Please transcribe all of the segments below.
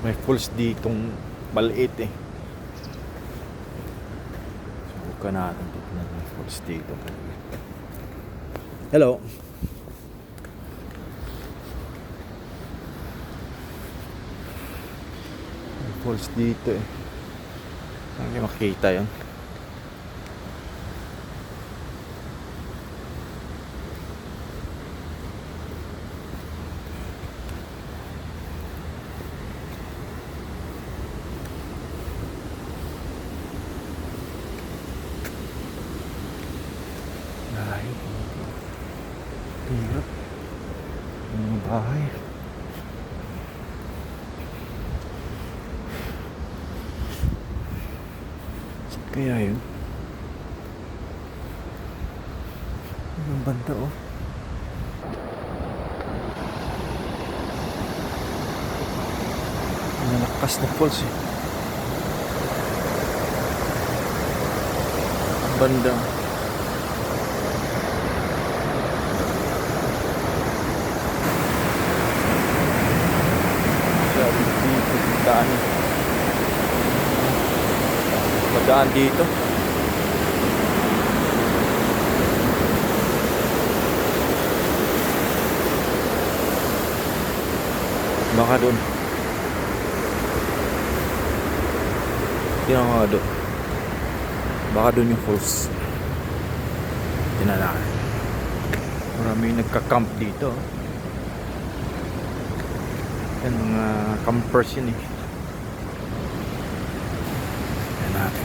May falls ditong maliit eh. Subukan natin tignan may falls dito. Hello. May falls dito eh. Hindi makita yun. Ay, hirap. Ang bahay. Saan kaya yun? Ang banda oh. Ang malakas na falls eh. Ang banda. Madaan dito. Baka doon. Tingnan nga doon. Baka doon yung falls. Tinalaan. Maraming nagka-camp dito. Yan mga campers yun eh. Yan natin.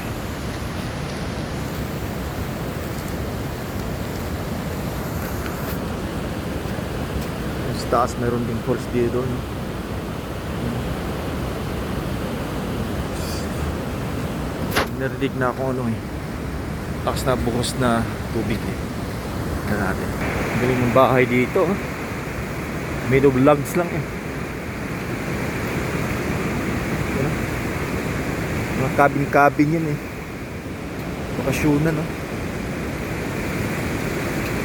Sa taas meron ding falls dito no? Narinig na ako ano eh. Takas na buhos na tubig eh. Yan natin. Galing ng bahay dito oh. Made of logs lang eh. Mga cabin-cabin yan eh. Bakasyonan no.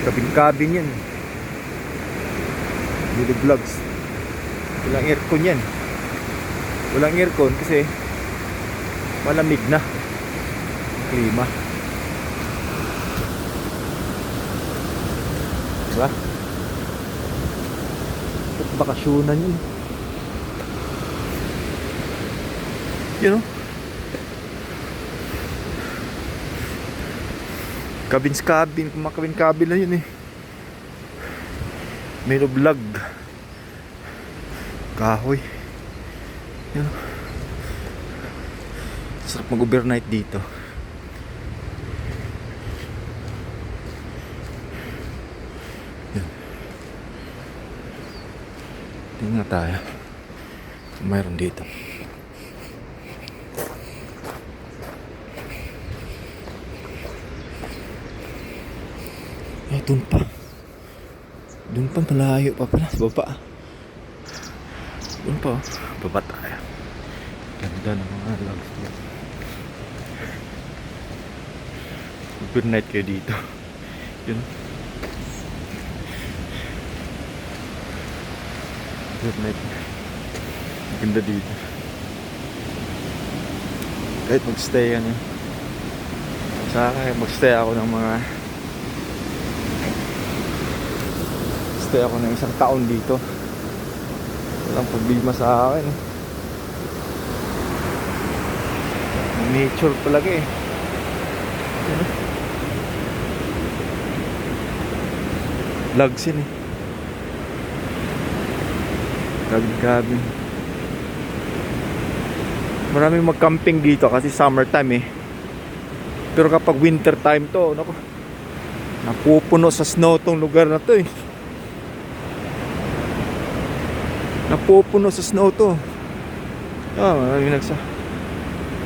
Cabin-cabin yan. Video vlogs. Walang aircon yan. Walang aircon kasi malamig na klima. Diba? Bakasyonan yun. You know? Cabin, kumakabin-kabin lang yun eh. Made of log. Kahoy. Yun. Sarap mag-overnight dito. Yun. Tingnan tayo. Mayroon dito. Eh, doon pa. Doon pa, malayo pa pala. Sa baba. Doon pa. Baba tayo. Ganda ng mga logs. Overnight kayo dito. Yun. Overnight. Ganda dito. Kahit magstay ka niya. Sa akin, magstay ako ng mga stay ako ng 1 taon dito. Walang problema sa akin. Nature talaga eh. Logs yun eh. Cabin. Maraming mag-camping dito kasi summertime eh. Pero kapag winter time to, naku, napupuno sa snow tong lugar na to eh. Napupuno sa snow to. Maraming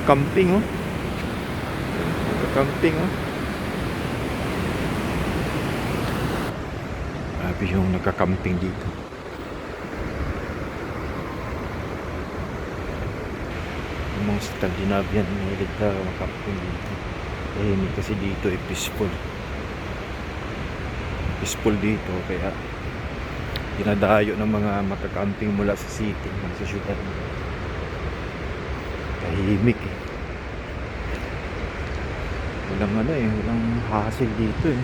camping oh. Camping oh. Grabe yung nagka-camping dito. Yung mga Scandinavian mahilig na makamping dito. Kasi dito ay peaceful. Peaceful dito kaya dinadayo ng mga makakamping mula sa city, sa syudad. tahimik eh. Walang ano eh, walang hassle dito eh.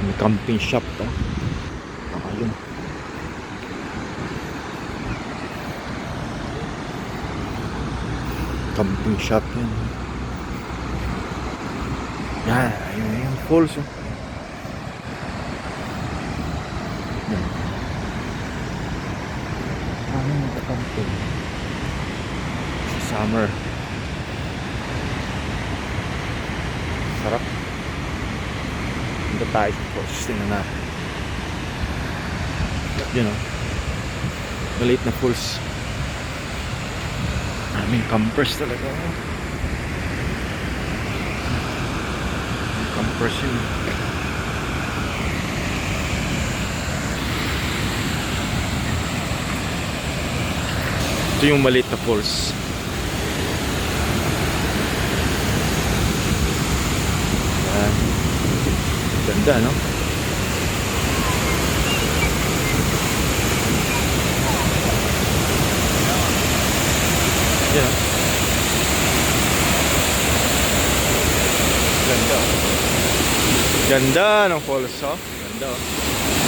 May camping shop to. Ayun. Camping shop yan. Yan, ayun yung falls oh. Yan. Ano magka-camping? Sa summer. Sarap. Punta tayo sa falls. Tingnan natin. Yun o. Maliit na falls. Daming campers talaga. Campers yun. Ito yung maliit na falls. Yan. Ganda, no? Yan. Ganda. Ganda ng falls, oh. Ganda, oh.